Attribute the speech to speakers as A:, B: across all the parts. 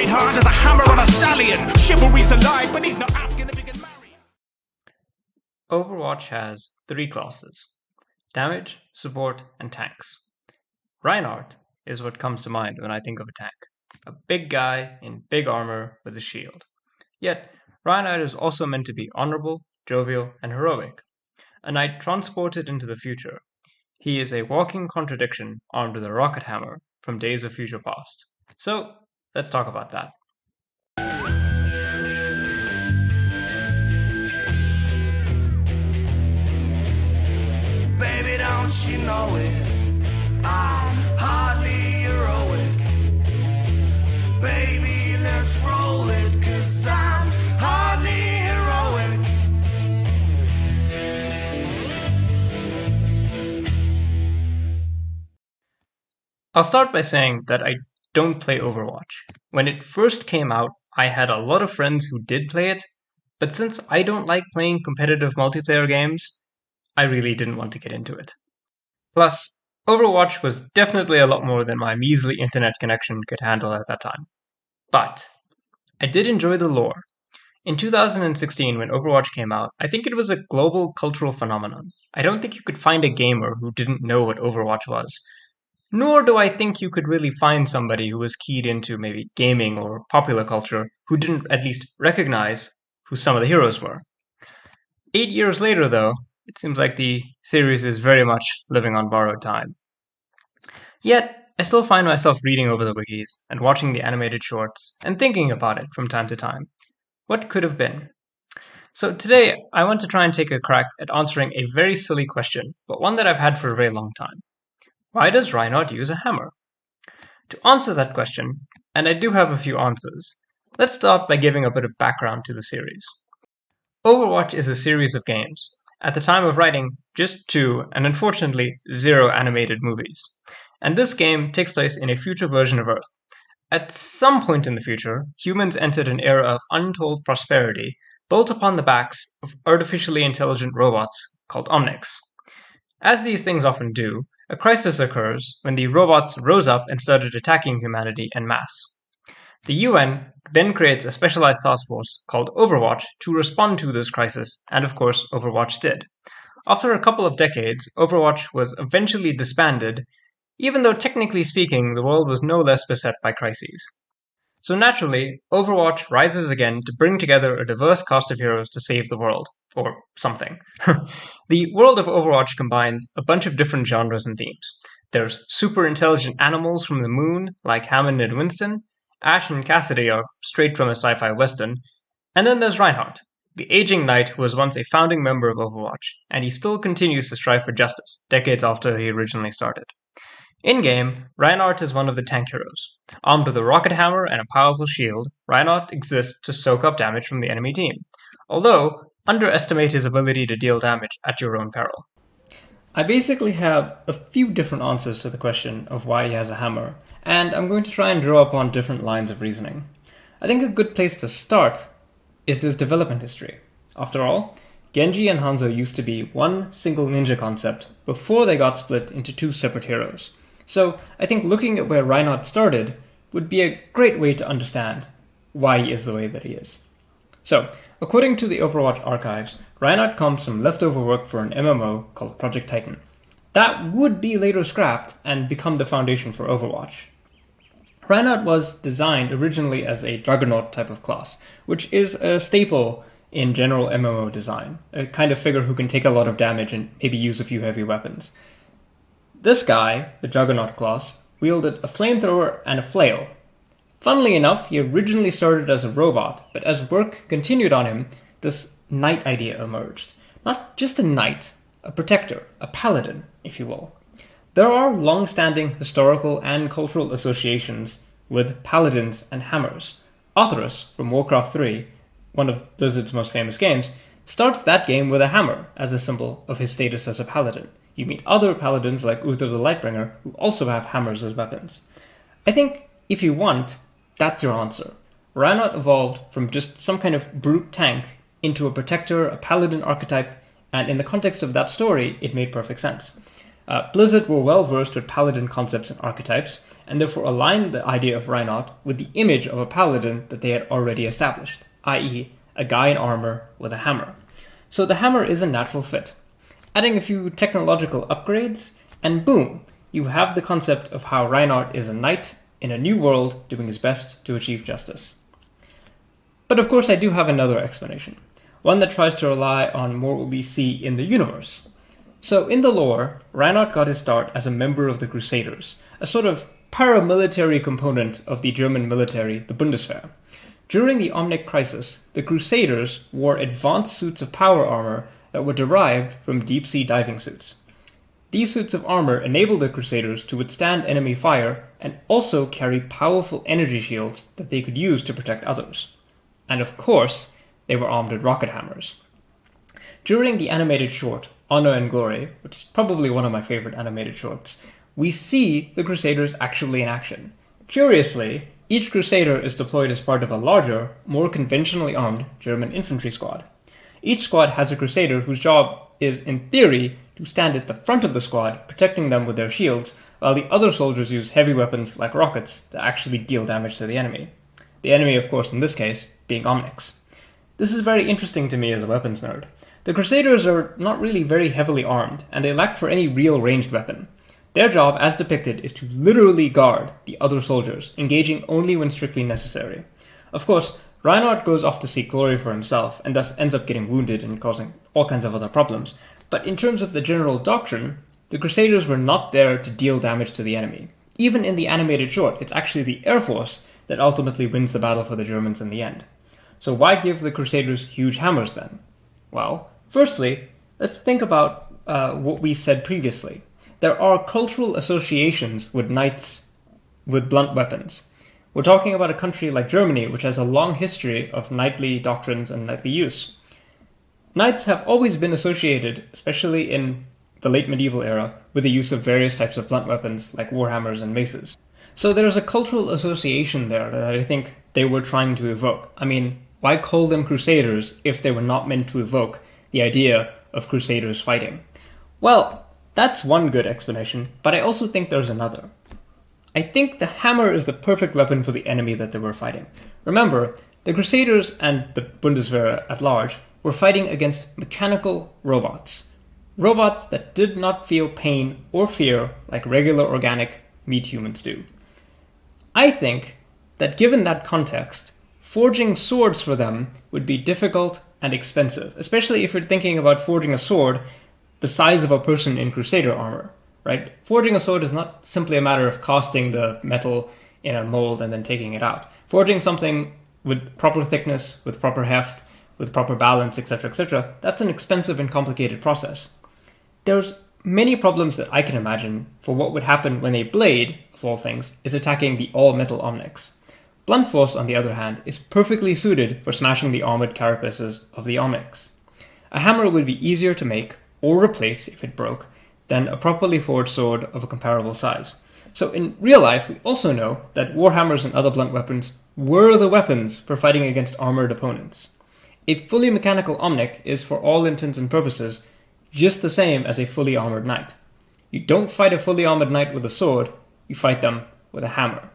A: Reinhardt is a hammer on a stallion. Chivalry's alive, but he's not asking if he can marry.
B: Overwatch has 3 classes: damage, support, and tanks. Reinhardt is what comes to mind when I think of a tank. A big guy in big armor with a shield. Yet, Reinhardt is also meant to be honorable, jovial, and heroic. A knight transported into the future. He is a walking contradiction armed with a rocket hammer from days of future past. So, let's talk about that.
C: Baby, don't you know it? I'm hardly heroic. Baby, let's roll it, 'cause I'm hardly heroic.
B: I'll start by saying that I don't play Overwatch. When it first came out, I had a lot of friends who did play it, but since I don't like playing competitive multiplayer games, I really didn't want to get into it. Plus, Overwatch was definitely a lot more than my measly internet connection could handle at that time. But I did enjoy the lore. In 2016, when Overwatch came out, I think it was a global cultural phenomenon. I don't think you could find a gamer who didn't know what Overwatch was. Nor do I think you could really find somebody who was keyed into maybe gaming or popular culture who didn't at least recognize who some of the heroes were. 8 years later, though, it seems like the series is very much living on borrowed time. Yet, I still find myself reading over the wikis and watching the animated shorts and thinking about it from time to time. What could have been? So today, I want to try and take a crack at answering a very silly question, but one that I've had for a very long time. Why does Reinhardt use a hammer? To answer that question, and I do have a few answers, let's start by giving a bit of background to the series. Overwatch is a series of games. At the time of writing, just 2, and unfortunately 0 animated movies. And this game takes place in a future version of Earth. At some point in the future, humans entered an era of untold prosperity built upon the backs of artificially intelligent robots called Omnics. As these things often do, a crisis occurs when the robots rose up and started attacking humanity en masse. The UN then creates a specialized task force called Overwatch to respond to this crisis, and of course Overwatch did. After a couple of decades, Overwatch was eventually disbanded, even though technically speaking the world was no less beset by crises. So naturally, Overwatch rises again to bring together a diverse cast of heroes to save the world. Or something. The world of Overwatch combines a bunch of different genres and themes. There's super intelligent animals from the moon, like Hammond and Winston. Ash and Cassidy are straight from a sci-fi western. And then there's Reinhardt, the aging knight who was once a founding member of Overwatch, and he still continues to strive for justice, decades after he originally started. In-game, Reinhardt is one of the tank heroes. Armed with a rocket hammer and a powerful shield, Reinhardt exists to soak up damage from the enemy team. Although, underestimate his ability to deal damage at your own peril. I basically have a few different answers to the question of why he has a hammer, and I'm going to try and draw upon different lines of reasoning. I think a good place to start is his development history. After all, Genji and Hanzo used to be one single ninja concept before they got split into 2 separate heroes. So I think looking at where Reinhardt started would be a great way to understand why he is the way that he is. So, according to the Overwatch archives, Reinhardt comes from leftover work for an MMO called Project Titan. That would be later scrapped and become the foundation for Overwatch. Reinhardt was designed originally as a Juggernaut type of class, which is a staple in general MMO design, a kind of figure who can take a lot of damage and maybe use a few heavy weapons. This guy, the Juggernaut class, wielded a flamethrower and a flail. Funnily enough, he originally started as a robot, but as work continued on him, this knight idea emerged. Not just a knight, a protector, a paladin, if you will. There are long-standing historical and cultural associations with paladins and hammers. Arthurus from Warcraft 3, one of Blizzard's most famous games, starts that game with a hammer as a symbol of his status as a paladin. You meet other paladins like Uther the Lightbringer who also have hammers as weapons. I think, if you want, that's your answer. Reinhardt evolved from just some kind of brute tank into a protector, a paladin archetype, and in the context of that story, it made perfect sense. Blizzard were well versed with paladin concepts and archetypes, and therefore aligned the idea of Reinhardt with the image of a paladin that they had already established, i.e. a guy in armor with a hammer. So the hammer is a natural fit. Adding a few technological upgrades, and boom, you have the concept of how Reinhardt is a knight in a new world doing his best to achieve justice. But of course I do have another explanation, one that tries to rely on more what we see in the universe. So in the lore, Reinhardt got his start as a member of the Crusaders, a sort of paramilitary component of the German military, the Bundeswehr. During the Omnic Crisis, the Crusaders wore advanced suits of power armor that were derived from deep-sea diving suits. These suits of armor enabled the Crusaders to withstand enemy fire and also carry powerful energy shields that they could use to protect others. And of course, they were armed with rocket hammers. During the animated short, Honor and Glory, which is probably one of my favorite animated shorts, we see the Crusaders actually in action. Curiously, each Crusader is deployed as part of a larger, more conventionally armed German infantry squad. Each squad has a Crusader whose job is, in theory, to stand at the front of the squad, protecting them with their shields, while the other soldiers use heavy weapons like rockets to actually deal damage to the enemy. The enemy, of course, in this case, being Omnics. This is very interesting to me as a weapons nerd. The Crusaders are not really very heavily armed, and they lack for any real ranged weapon. Their job, as depicted, is to literally guard the other soldiers, engaging only when strictly necessary. Of course, Reinhardt goes off to seek glory for himself, and thus ends up getting wounded and causing all kinds of other problems. But in terms of the general doctrine, the Crusaders were not there to deal damage to the enemy. Even in the animated short, it's actually the Air Force that ultimately wins the battle for the Germans in the end. So why give the Crusaders huge hammers then? Well, firstly, let's think about what we said previously. There are cultural associations with knights with blunt weapons. We're talking about a country like Germany, which has a long history of knightly doctrines and knightly use. Knights have always been associated, especially in the late medieval era, with the use of various types of blunt weapons like warhammers and maces. So there's a cultural association there that I think they were trying to evoke. I mean, why call them Crusaders if they were not meant to evoke the idea of Crusaders fighting? Well, that's one good explanation, but I also think there's another. I think the hammer is the perfect weapon for the enemy that they were fighting. Remember, the Crusaders and the Bundeswehr at large were fighting against mechanical robots. Robots that did not feel pain or fear like regular organic meat humans do. I think that given that context, forging swords for them would be difficult and expensive, especially if you're thinking about forging a sword the size of a person in Crusader armor, right? Forging a sword is not simply a matter of casting the metal in a mold and then taking it out. Forging something with proper thickness, with proper heft, with proper balance, etc., that's an expensive and complicated process. There's many problems that I can imagine for what would happen when a blade, of all things, is attacking the all-metal Omnics. Blunt force, on the other hand, is perfectly suited for smashing the armored carapaces of the Omnics. A hammer would be easier to make, or replace if it broke, than a properly forged sword of a comparable size. So in real life, we also know that warhammers and other blunt weapons were the weapons for fighting against armored opponents. A fully mechanical Omnic is, for all intents and purposes, just the same as a fully armored knight. You don't fight a fully armored knight with a sword, you fight them with a hammer.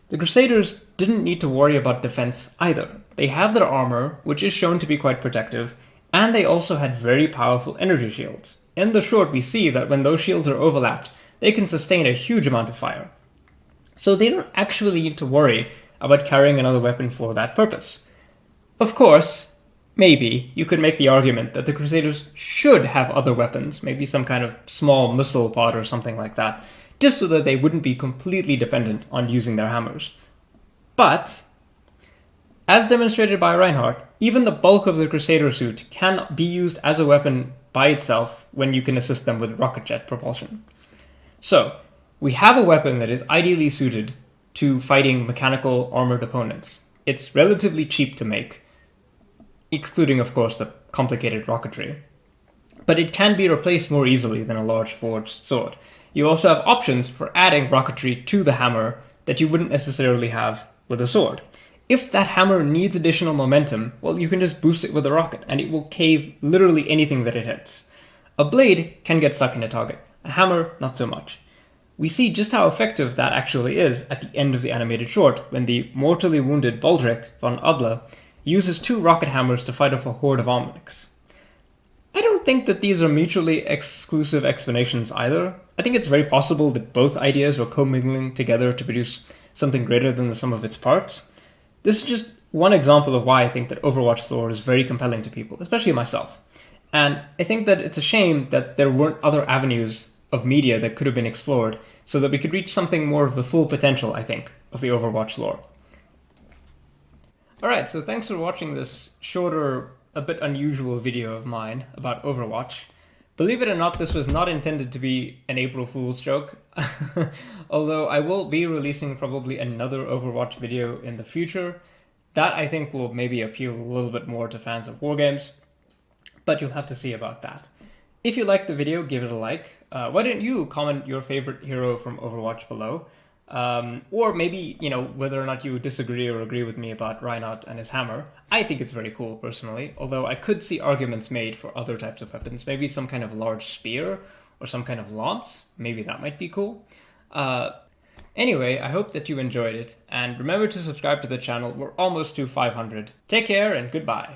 B: The Crusaders didn't need to worry about defense either. They have their armor, which is shown to be quite protective, and they also had very powerful energy shields. In the short, we see that when those shields are overlapped, they can sustain a huge amount of fire. So they don't actually need to worry about carrying another weapon for that purpose. Of course, maybe you could make the argument that the Crusaders should have other weapons, maybe some kind of small missile pod or something like that, just so that they wouldn't be completely dependent on using their hammers. But, as demonstrated by Reinhardt, even the bulk of the Crusader suit can be used as a weapon by itself when you can assist them with rocket jet propulsion. So, we have a weapon that is ideally suited to fighting mechanical armored opponents. It's relatively cheap to make, excluding of course the complicated rocketry, but it can be replaced more easily than a large forged sword. You also have options for adding rocketry to the hammer that you wouldn't necessarily have with a sword. If that hammer needs additional momentum, well, you can just boost it with a rocket and it will cave literally anything that it hits. A blade can get stuck in a target, a hammer not so much. We see just how effective that actually is at the end of the animated short, when the mortally wounded Baldric von Adler uses 2 rocket hammers to fight off a horde of Omnics. I don't think that these are mutually exclusive explanations either. I think it's very possible that both ideas were commingling together to produce something greater than the sum of its parts. This is just one example of why I think that Overwatch lore is very compelling to people, especially myself. And I think that it's a shame that there weren't other avenues of media that could have been explored so that we could reach something more of the full potential, I think, of the Overwatch lore. Alright, so thanks for watching this shorter, a bit unusual video of mine about Overwatch. Believe it or not, this was not intended to be an April Fool's joke, although I will be releasing probably another Overwatch video in the future. That I think will maybe appeal a little bit more to fans of wargames, but you'll have to see about that. If you liked the video, give it a like. Why don't you comment your favorite hero from Overwatch below? Or maybe, whether or not you disagree or agree with me about Reinhardt and his hammer. I think it's very cool, personally, although I could see arguments made for other types of weapons. Maybe some kind of large spear or some kind of lance. Maybe that might be cool. Anyway, I hope that you enjoyed it, and remember to subscribe to the channel. We're almost to 500. Take care and goodbye.